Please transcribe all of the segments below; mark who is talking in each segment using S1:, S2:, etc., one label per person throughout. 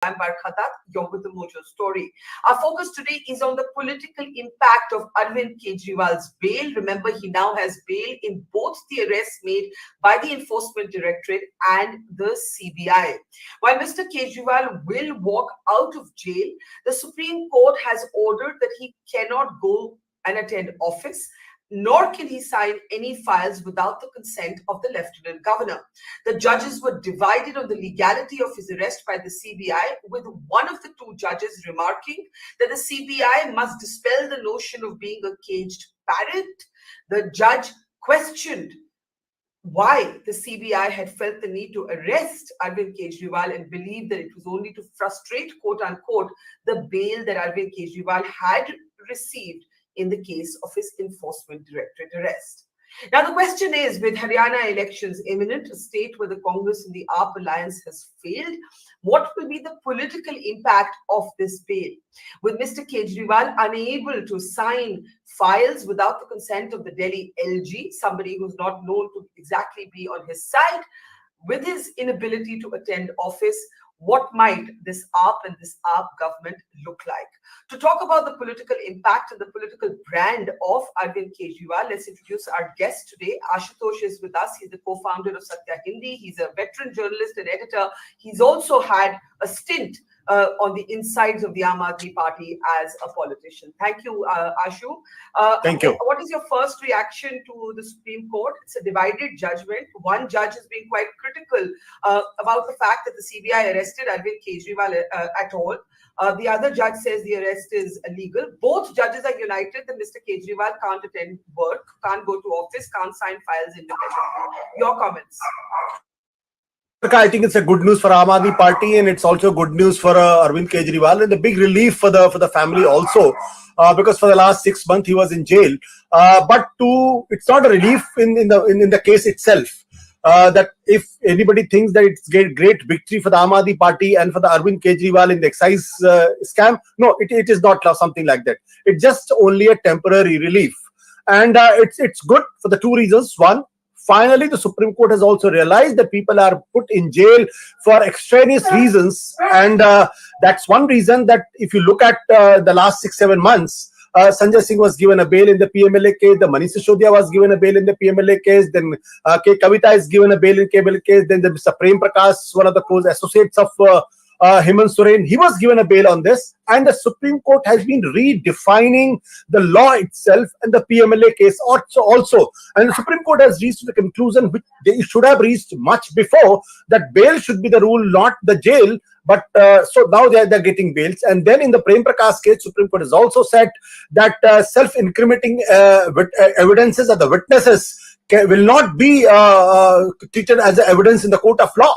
S1: I'm Barkha Dutt, you're with the Mojo Story. Our focus today is on the political impact of Arvind Kejriwal's bail. Remember, he now has bail in both the arrests made by the Enforcement Directorate and the CBI. While Mr. Kejriwal will walk out of jail, the Supreme Court has ordered that he cannot go and attend office, nor can he sign any files without the consent of the Lieutenant Governor. The judges were divided on the legality of his arrest by the CBI, with one of the two judges remarking that the CBI must dispel the notion of being a caged parrot. The judge questioned why the CBI had felt the need to arrest Arvind Kejriwal and believed that it was only to frustrate, quote unquote, the bail that Arvind Kejriwal had received in the case of his Enforcement Directorate arrest. Now, the question is, with Haryana elections imminent, a state where the Congress and the AAP alliance has failed, what will be the political impact of this bail? With Mr. Kejriwal unable to sign files without the consent of the Delhi LG, somebody who's not known to exactly be on his side, with his inability to attend office, what might this AAP and this AAP government look like? To talk about the political impact and the political brand of Arvind Kejriwal, let's introduce our guest today. Ashutosh is with us. He's the co-founder of Satya Hindi. He's a veteran journalist and editor. He's also had a stint on the insides of the Aam Aadmi Party as a politician. Thank you, Ashu.
S2: Thank you.
S1: What is your first reaction to the Supreme Court? It's a divided judgment. One judge has been quite critical about the fact that the CBI arrested Arvind Kejriwal at all. The other judge says the arrest is illegal. Both judges are united that Mr. Kejriwal can't attend work, can't go to office, can't sign files independently. Your comments?
S2: I think it's a good news for Aam Aadmi Party, and it's also good news for Arvind Kejriwal, and a big relief for the family also, because for the last 6 months he was in jail. But it's not a relief in the case itself. That if anybody thinks that it's a great victory for the Aam Aadmi Party and for the Arvind Kejriwal in the excise scam, no, it is not something like that. It's just only a temporary relief, and it's good for the two reasons. One, finally, the Supreme Court has also realized that people are put in jail for extraneous reasons, and that's one reason that if you look at the last 6-7 months, Sanjay Singh was given a bail in the PMLA case, the Manish Sisodiya was given a bail in the PMLA case, then K. Kavita is given a bail in PMLA case, then the Mr. Prem Prakash, one of the close associates of Hemant Soren, he was given a bail on this, and the Supreme Court has been redefining the law itself and the PMLA case also. And the Supreme Court has reached the conclusion, which they should have reached much before, that bail should be the rule, not the jail. But so now they're getting bails. And then in the Prem Prakash case, Supreme Court has also said that self-incriminating evidences of the witnesses will not be treated as evidence in the court of law.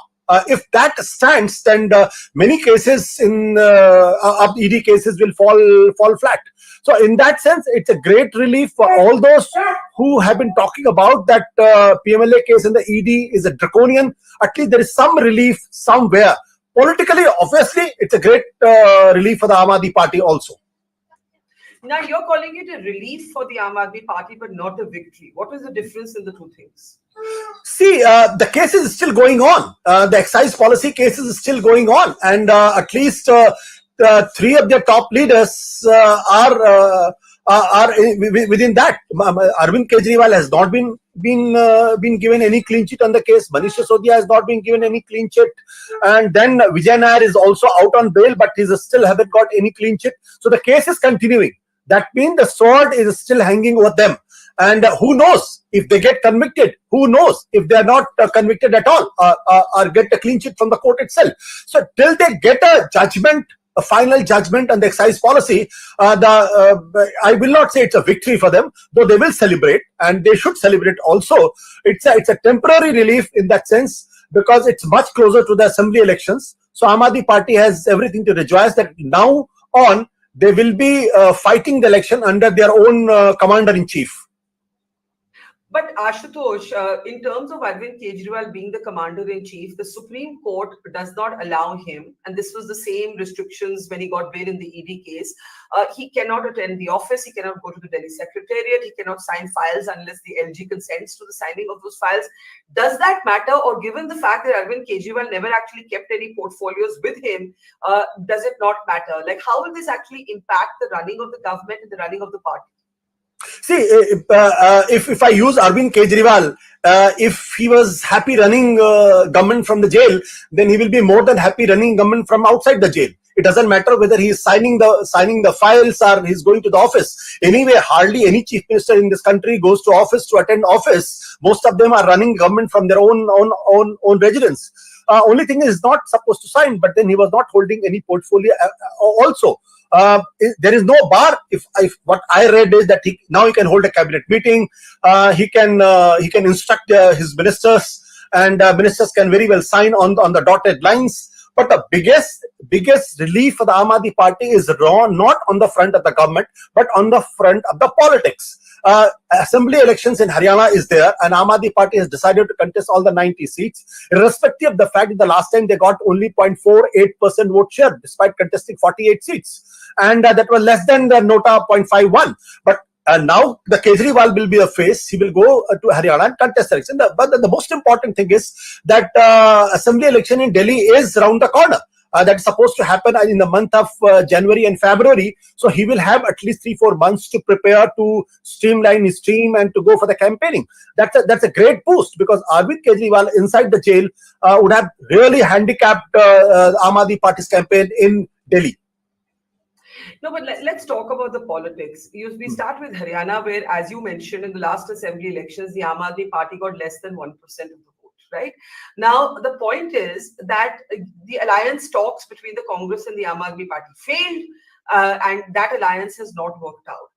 S2: If that stands, then many cases in ED cases will fall flat. So in that sense, it's a great relief for all those who have been talking about that PMLA case and the ED is a draconian. At least there is some relief somewhere. Politically, obviously, it's a great relief for the Aam Aadmi Party also.
S1: Now, you're calling it a relief for the Aam Aadmi Party, but not a victory. What is the difference in the two things?
S2: See, the case is still going on. The excise policy case is still going on. And at least 3 of their top leaders are within that. Arvind Kejriwal has not been given any clean chit on the case. Manish Sisodiya has not been given any clean chit. And then Vijay Nair is also out on bail, but he still haven't got any clean chit. So the case is continuing. That means the sword is still hanging over them. And who knows if they get convicted? Who knows if they are not convicted at all or get a clean chit from the court itself? So till they get a judgment, a final judgment on the excise policy, I will not say it's a victory for them, though they will celebrate, and they should celebrate also. It's a temporary relief in that sense, because it's much closer to the assembly elections. So Aam Aadmi Party has everything to rejoice that now on they will be fighting the election under their own commander-in-chief.
S1: But Ashutosh, in terms of Arvind Kejriwal being the commander-in-chief, the Supreme Court does not allow him, and this was the same restrictions when he got bail in the ED case. He cannot attend the office, he cannot go to the Delhi Secretariat, he cannot sign files unless the LG consents to the signing of those files. Does that matter, or given the fact that Arvind Kejriwal never actually kept any portfolios with him, does it not matter? Like, how will this actually impact the running of the government and the running of the party?
S2: See, if I use Arvind Kejriwal, if he was happy running government from the jail, then he will be more than happy running government from outside the jail. It doesn't matter whether he is signing the files or he's going to the office. Anyway, hardly any chief minister in this country goes to office to attend office. Most of them are running government from their own residence. Only thing is not supposed to sign, but then he was not holding any portfolio also. There is no bar. If what I read is that now he can hold a cabinet meeting. He can instruct his ministers, and ministers can very well sign on the dotted lines. But the biggest relief for the Aam Aadmi Party is not on the front of the government, but on the front of the politics. Assembly elections in Haryana is there, and Aam Aadmi Party has decided to contest all the 90 seats, irrespective of the fact that the last time they got only 0.48% vote share, despite contesting 48 seats. And that was less than the Nota 0.51. But now the Kejriwal will be a face. He will go to Haryana and contest election. But the most important thing is that assembly election in Delhi is around the corner. That is supposed to happen in the month of January and February. So he will have at least 3-4 months to prepare to streamline his team and to go for the campaigning. That's a great boost, because Arvind Kejriwal inside the jail would have really handicapped Aam Aadmi Party's campaign in Delhi.
S1: No, but let's talk about the politics. We start with Haryana, where, as you mentioned, in the last assembly elections, the Aam Aadmi Party got less than 1% of the vote, right? Now, the point is that the alliance talks between the Congress and the Aam Aadmi Party failed, and that alliance has not worked out.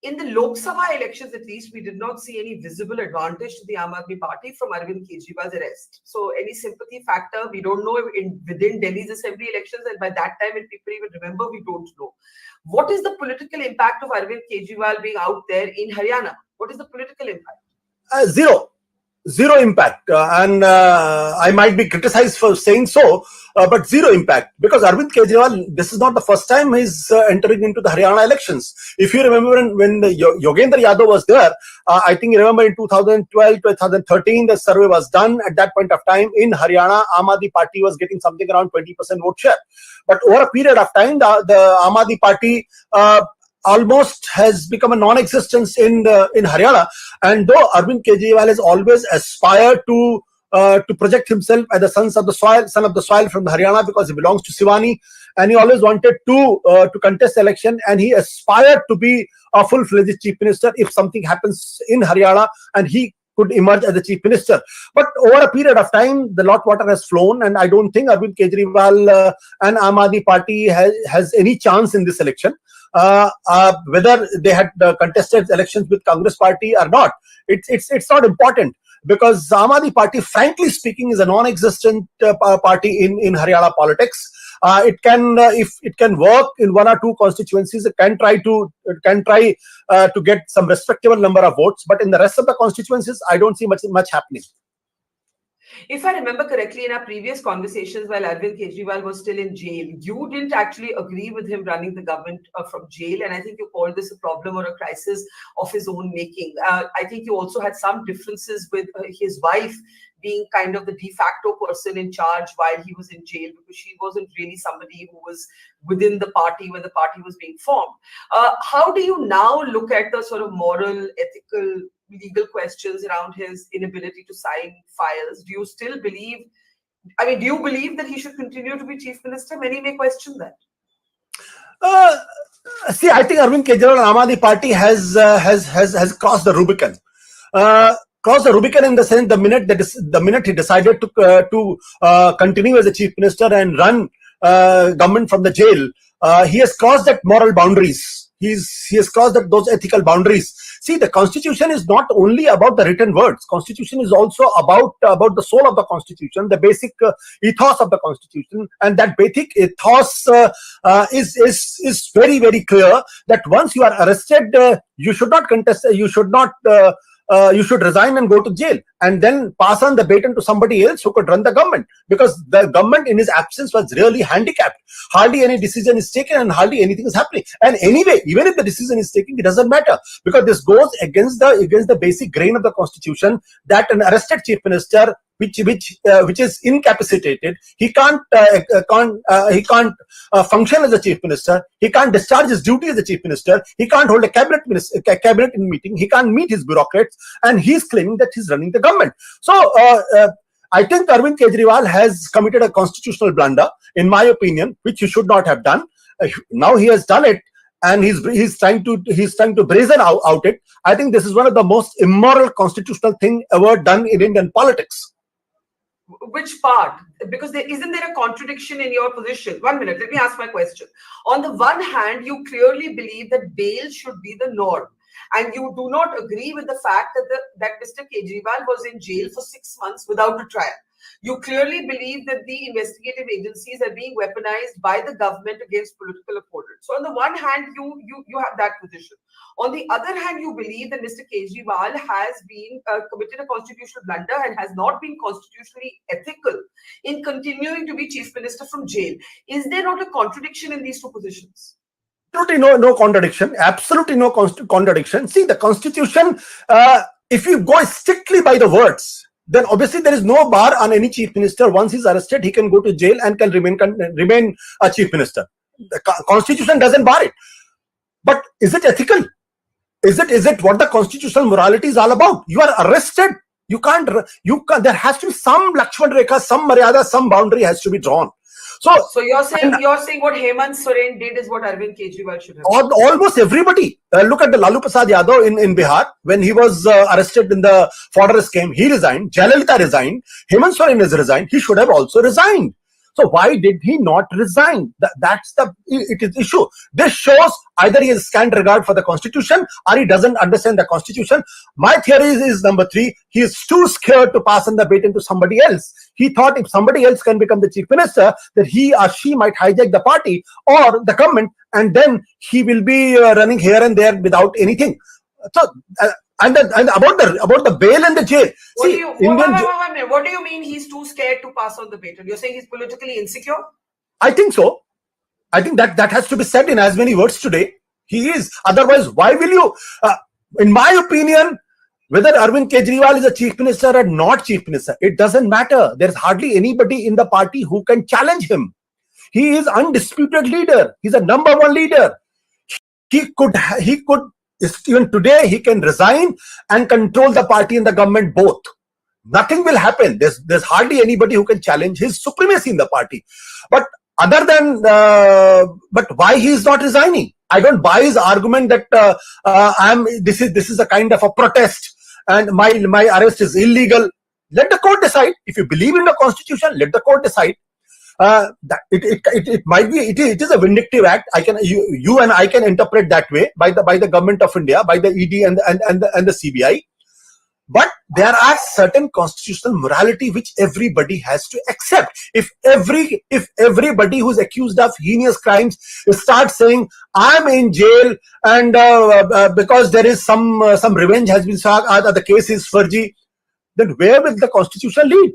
S1: In the Lok Sabha elections, at least, we did not see any visible advantage to the Aam Aadmi Party from Arvind Kejriwal's arrest. So any sympathy factor, we don't know within Delhi's assembly elections, and by that time, when people even remember, we don't know. What is the political impact of Arvind Kejriwal being out there in Haryana? What is the political impact?
S2: Zero impact, and I might be criticized for saying so, but zero impact, because Arvind Kejriwal, this is not the first time he's entering into the Haryana elections. If you remember when Yogendra Yadav was there, I think you remember in 2012, 2013, the survey was done. At that point of time in Haryana, Aam Aadmi Party was getting something around 20% vote share. But over a period of time, the Aam Aadmi Party almost has become a non-existence in Haryana. And though Arvind Kejriwal has always aspired to project himself as the son of the soil from Haryana, because he belongs to Siwani, and he always wanted to contest election, and he aspired to be a full-fledged chief minister if something happens in Haryana and he could emerge as the chief minister. But over a period of time, the lot water has flown, and I don't think Arvind Kejriwal and Aam Aadmi Party has any chance in this election. Whether they had contested elections with Congress Party or not, it's not important, because Aam Aadmi Party, frankly speaking, is a non-existent party in Haryana politics. It can, if it can work in 1 or 2 constituencies, it can try to get some respectable number of votes. But in the rest of the constituencies, I don't see much happening.
S1: If I remember correctly, in our previous conversations while Arvind Kejriwal was still in jail, you didn't actually agree with him running the government from jail. And I think you called this a problem or a crisis of his own making. I think you also had some differences with his wife being kind of the de facto person in charge while he was in jail, because she wasn't really somebody who was within the party when the party was being formed. How do you now look at the sort of moral, ethical, legal questions around his inability to sign files? Do you still believe, do you believe that he should continue to be chief minister? Many may question that.
S2: See, I think Arvind Kejriwal and Aam Aadmi Party has crossed the Rubicon. Crossed the Rubicon in the sense the minute he decided to continue as a chief minister and run government from the jail, he has crossed that moral boundaries. He has crossed those ethical boundaries. See, the Constitution is not only about the written words. Constitution is also about the soul of the Constitution, the basic ethos of the Constitution, and that basic ethos is very, very clear that once you are arrested, you should not contest. You should not you should resign and go to jail, and then pass on the baton to somebody else who could run the government, because the government in his absence was really handicapped. Hardly any decision is taken and hardly anything is happening. And anyway, even if the decision is taken, it doesn't matter, because this goes against the basic grain of the constitution, that an arrested chief minister, which is incapacitated, he can't function as a chief minister, he can't discharge his duty as a chief minister, he can't hold a cabinet meeting, he can't meet his bureaucrats, and he's claiming that he's running the government. So I think Arvind Kejriwal has committed a constitutional blunder, in my opinion, which he should not have done. Now he has done it, and he's trying to brazen out it. I think this is one of the most immoral constitutional thing ever done in Indian politics.
S1: Which part? Because isn't there a contradiction in your position? 1 minute, let me ask my question. On the one hand, you clearly believe that bail should be the norm, and you do not agree with the fact that Mr. Kejriwal was in jail for 6 months without a trial. You clearly believe that the investigative agencies are being weaponized by the government against political opponents. So on the one hand, you have that position. On the other hand, you believe that Mr. Kejriwal has been committed a constitutional blunder and has not been constitutionally ethical in continuing to be chief minister from jail. Is there not a contradiction in these two positions?
S2: Absolutely no contradiction. Absolutely no contradiction. See, the constitution, if you go strictly by the words, then obviously there is no bar on any chief minister. Once he's arrested, he can go to jail and can remain a chief minister. The constitution doesn't bar it. But is it ethical? Is it what the constitutional morality is all about? You are arrested. You can't. There has to be some Lakshman Rekha, some Maryada, some boundary has to be drawn.
S1: So you're saying what Hemant Soren did is what Arvind Kejriwal should have done.
S2: Almost everybody. Look at the Lalu Prasad Yadav in Bihar, when he was arrested in the fodder scheme. He resigned. Jayalalitha resigned. Hemant Soren has resigned. He should have also resigned. So why did he not resign? That's the issue. This shows either he has scant regard for the constitution or he doesn't understand the constitution. My theory is number 3. He is too scared to pass on the baton to somebody else. He thought if somebody else can become the chief minister, that he or she might hijack the party or the government, and then he will be running here and there without anything. So and about the bail and the jail.
S1: What do you mean he's too scared to pass on the baton? You're saying he's politically insecure?
S2: I think so. I think that has to be said in as many words today. He is. Otherwise, why will you? In my opinion, whether Arvind Kejriwal is a chief minister or not chief minister, it doesn't matter. There's hardly anybody in the party who can challenge him. He is undisputed leader. He's a number 1 leader. He could. Even today, he can resign and control the party and the government both. Nothing will happen. There's hardly anybody who can challenge his supremacy in the party. But but why he is not resigning? I don't buy his argument that this is a kind of a protest and my arrest is illegal. Let the court decide. If you believe in the constitution, let the court decide. It might be it is a vindictive act. You and I can interpret that way by the government of India, by the ED and the CBI. But there are certain constitutional morality which everybody has to accept. If everybody who's accused of heinous crimes starts saying I'm in jail and because there is some revenge has been sought, the case is furgy, then where will the constitution lead?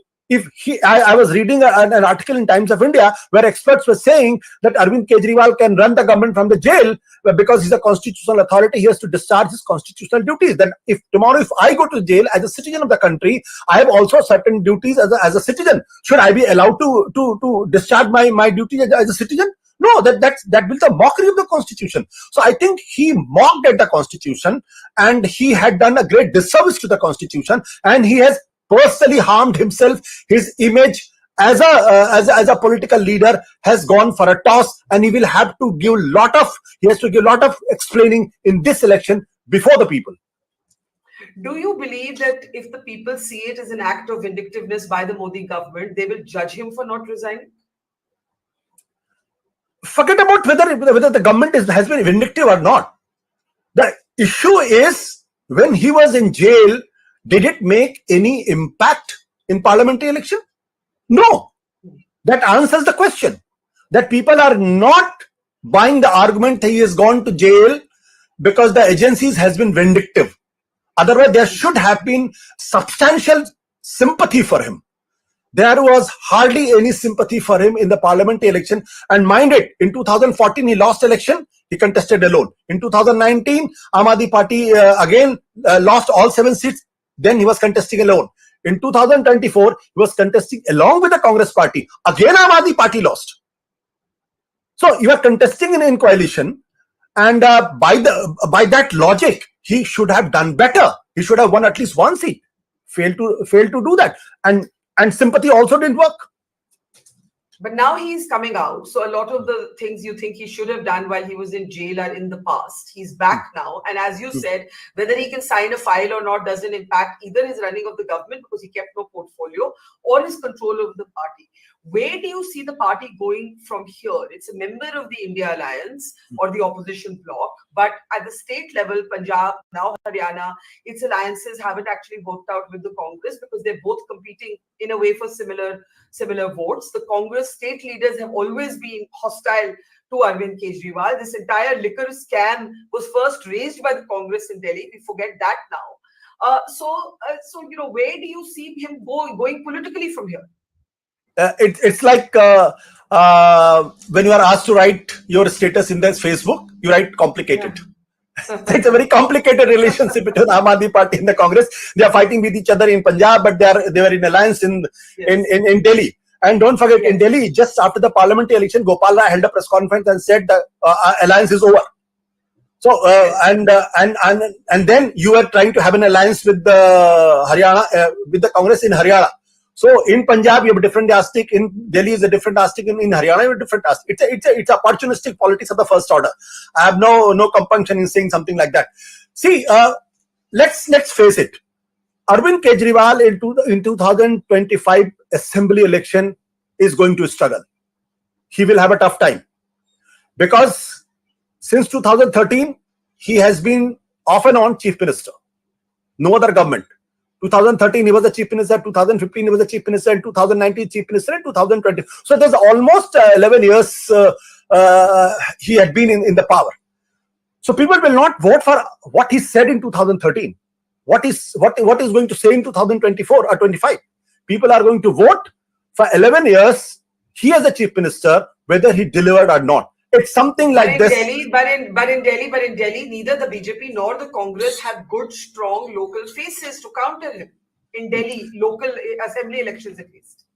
S2: I was reading an article in Times of India where experts were saying that Arvind Kejriwal can run the government from the jail because he's a constitutional authority. He has to discharge his constitutional duties. Then if tomorrow I go to jail as a citizen of the country, I have also certain duties as a citizen. Should I be allowed to discharge my duties as a citizen? No, that will the mockery of the constitution. So I think he mocked at the constitution and he had done a great disservice to the constitution, and he has personally harmed himself. His image as a political leader has gone for a toss, and he has to give a lot of explaining in this election before the people.
S1: Do you believe that if the people see it as an act of vindictiveness by the Modi government, they will judge him for not resigning?
S2: Forget about whether the government has been vindictive or not. The issue is, when he was in jail, did it make any impact in parliamentary election? No. That answers the question. That people are not buying the argument that he has gone to jail because the agencies has been vindictive. Otherwise, there should have been substantial sympathy for him. There was hardly any sympathy for him in the parliamentary election. And mind it, in 2014, he lost election. He contested alone. In 2019, Aam Aadmi Party again lost all 7 seats. Then he was contesting alone. In 2024, he was contesting along with the Congress party. Again, Aam Aadmi Party lost. So you are contesting in coalition, and by that logic, he should have done better. He should have won at least 1 seat. Failed to do that, and sympathy also didn't work.
S1: But now he's coming out. So a lot of the things you think he should have done while he was in jail are in the past. He's back now. And as you said, whether he can sign a file or not doesn't impact either his running of the government, because he kept no portfolio, or his control over the party. Where do you see the party going from here? It's a member of the India Alliance or the opposition bloc, but at the state level, Punjab, now Haryana, its alliances haven't actually worked out with the Congress because they're both competing in a way for similar votes. The Congress state leaders have always been hostile to Arvind Kejriwal. This entire liquor scam was first raised by the Congress in Delhi. We forget that now. So where do you see him going politically from here?
S2: It's like when you are asked to write your status in this Facebook, you write complicated. Yeah. It's a very complicated relationship between Aam Aadmi Party and the Congress. They are fighting with each other in Punjab, but they were in alliance in Delhi. And don't forget, in Delhi, just after the parliamentary election, Gopal Rai held a press conference and said the alliance is over. So and then you are trying to have an alliance with the Haryana, with the Congress in Haryana. So in Punjab, you have a different yardstick. In Delhi is a different yardstick. In Haryana, you have a different yardstick. It's opportunistic politics of the first order. I have no compunction in saying something like that. See, let's face it. Arvind Kejriwal in 2025 assembly election is going to struggle. He will have a tough time because since 2013 he has been off and on chief minister. No other government. 2013 he was the chief minister, 2015 he was the chief minister, and 2019 chief minister, and 2020. So there's almost 11 years he had been in the power. So people will not vote for what he said in 2013. What is going to say in 2024 or 25? People are going to vote for 11 years he as the chief minister, whether he delivered or not. It's something like this.
S1: But in Delhi, neither the BJP nor the Congress have good, strong local faces to counter him. In Delhi, local assembly elections at least.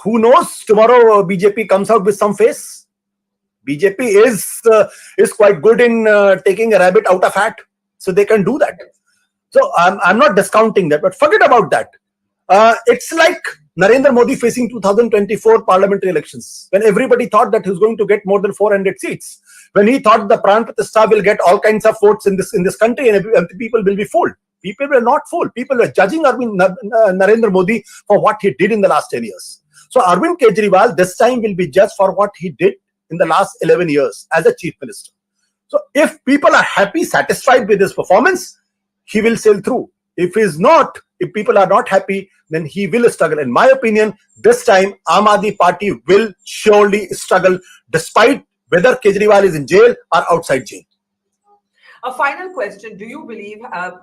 S2: Who knows? Tomorrow BJP comes out with some face. BJP is quite good in taking a rabbit out of hat, so they can do that. So I'm not discounting that, but forget about that. It's like Narendra Modi facing 2024 parliamentary elections, when everybody thought that he was going to get more than 400 seats, when he thought the Pran Pratishtha will get all kinds of votes in this country and people will be fooled. People were not fooled. People were judging Narendra Modi for what he did in the last 10 years. So Arvind Kejriwal this time will be judged for what he did in the last 11 years as a chief minister. So if people are happy, satisfied with his performance, he will sail through. If people are not happy, then he will struggle. In my opinion, this time Aam Aadmi Party will surely struggle, despite whether Kejriwal is in jail or outside jail.
S1: A final question: do you believe that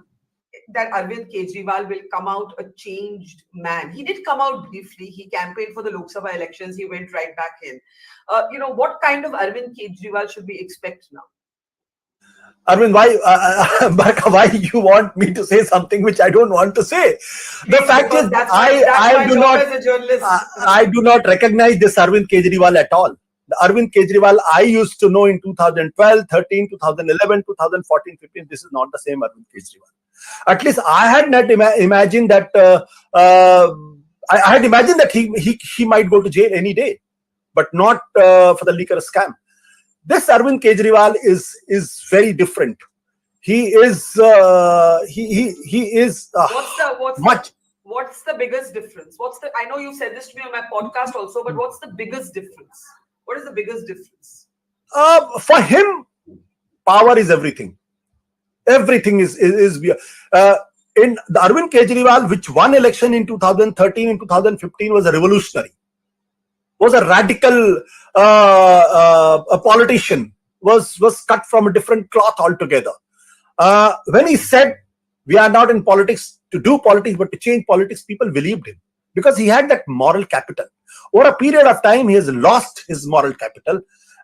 S1: Arvind Kejriwal will come out a changed man? He did come out briefly. He campaigned for the Lok Sabha elections. He went right back in. What kind of Arvind Kejriwal should we expect now?
S2: Arvind, why you want me to say something which I don't want to say? The fact is, I do not recognize this Arvind Kejriwal at all. The Arvind Kejriwal I used to know in 2012, 13, 2011, 2014, 15. This is not the same Arvind Kejriwal. At least I had not imagined that. I had imagined that he might go to jail any day, but not for the liquor scam. This Arvind Kejriwal is very different. He is
S1: What's the biggest difference? I know you said this to me on my podcast also, but what's the biggest difference? What is the biggest difference?
S2: For him, power is everything. Everything is in the Arvind Kejriwal, which won election in 2013 and 2015, was a revolutionary. Was a radical a politician, was cut from a different cloth altogether. When he said We are not in politics to do politics, but to change politics. People believed him because he had that moral capital. Over a period of time, he has lost his moral capital.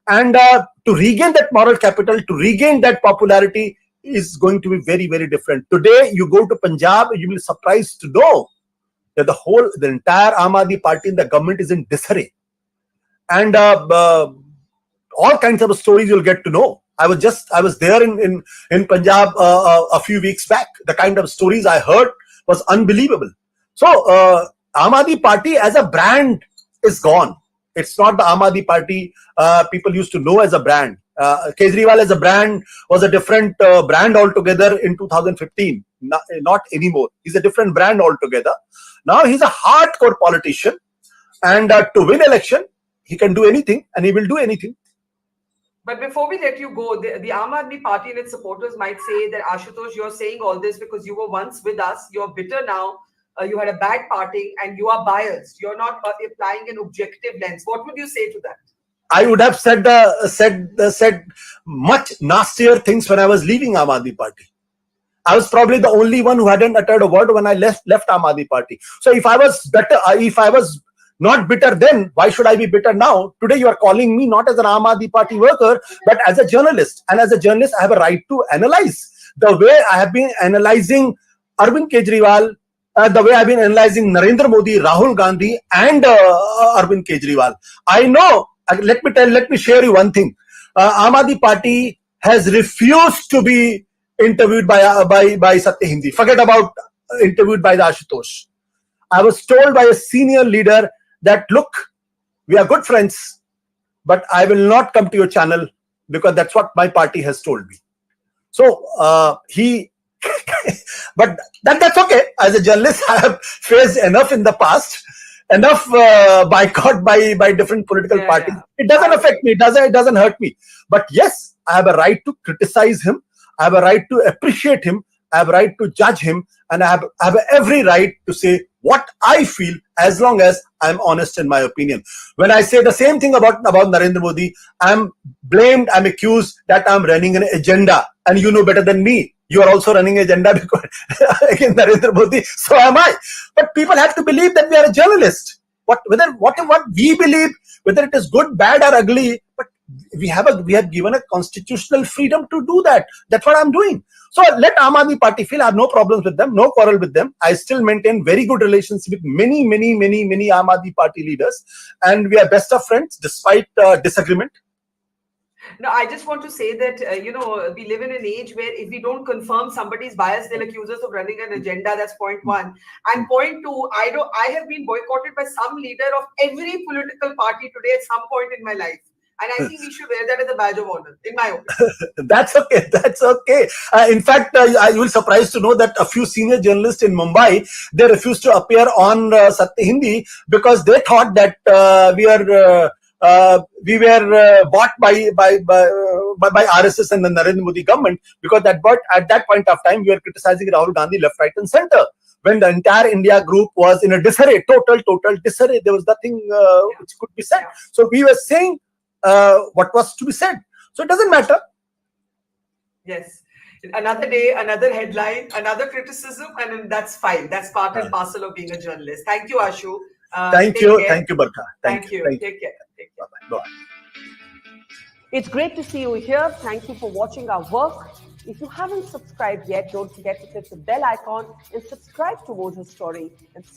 S2: And to regain that moral capital, to regain that popularity is going to be very, very different. Today, you go to Punjab, you will be surprised to know that the entire Aam Aadmi party in the government is in disarray. And all kinds of stories you'll get to know. I was there in Punjab a few weeks back. The kind of stories I heard was unbelievable. So Aam Aadmi party as a brand is gone. It's not the Aam Aadmi party people used to know as a brand. Kejriwal as a brand was a different brand altogether in 2015. Not anymore. He's a different brand altogether. Now he's a hardcore politician, and to win election, he can do anything, and he will do anything.
S1: But before we let you go, the Aam Aadmi party and its supporters might say that, Ashutosh, you're saying all this because you were once with us, you're bitter now, you had a bad parting, and you are biased. You're not applying an objective lens. What would you say to that?
S2: I would have said much nastier things when I was leaving Aam Aadmi party. I was probably the only one who hadn't uttered a word when I left Aam Aadmi party. So if I was better, if I was not bitter then, why should I be bitter now? Today you are calling me not as an Aam Aadmi party worker, but as a journalist. And as a journalist, I have a right to analyze the way I have been analyzing Arvind Kejriwal, the way I've been analyzing Narendra Modi, Rahul Gandhi, and Arvind Kejriwal. I know. Let me share you one thing. Aam Aadmi party has refused to be interviewed by Satya Hindi. Forget about interviewed by the Ashutosh. I was told by a senior leader that, look, we are good friends, but I will not come to your channel because that's what my party has told me. So but that's okay. As a journalist, I have faced enough in the past. Enough boycott by different political parties. Yeah. It doesn't affect me. It doesn't hurt me. But yes, I have a right to criticize him. I have a right to appreciate him. I have a right to judge him. And I have every right to say what I feel as long as I'm honest in my opinion. When I say the same thing about Narendra Modi, I'm blamed, I'm accused that I'm running an agenda. And you know better than me. You are also running an agenda because against Narendra Modi. So am I. But people have to believe that we are a journalist. What we believe, whether it is good, bad, or ugly, but we have given a constitutional freedom to do that. That's what I'm doing. So let Aam Aadmi party feel. I have no problems with them, no quarrel with them. I still maintain very good relations with many Aam Aadmi party leaders, and we are best of friends despite disagreement.
S1: No, I just want to say that, we live in an age where if we don't confirm somebody's bias, they'll accuse us of running an agenda. That's point one. And point two, I have been boycotted by some leader of every political party today at some point in my life. And I think we should wear that as a badge of honor, in my opinion.
S2: That's okay. That's okay. In fact, you will be surprised to know that a few senior journalists in Mumbai, they refused to appear on Satya Hindi because they thought that we were bought by RSS and the Narendra Modi government, because at that point of time we were criticizing Rahul Gandhi left, right, and center. When the entire India group was in a disarray, total disarray, there was nothing which could be said. So we were saying what was to be said. So it doesn't matter.
S1: Yes. Another day, another headline, another criticism, and that's fine. That's part and parcel of being a journalist. Thank you, Ashu.
S2: Thank you, Barkha.
S1: Thank you. Take care.
S2: Bye.
S3: It's great to see you here. Thank you for watching our work. If you haven't subscribed yet, don't forget to click the bell icon and subscribe to Mojo Story. And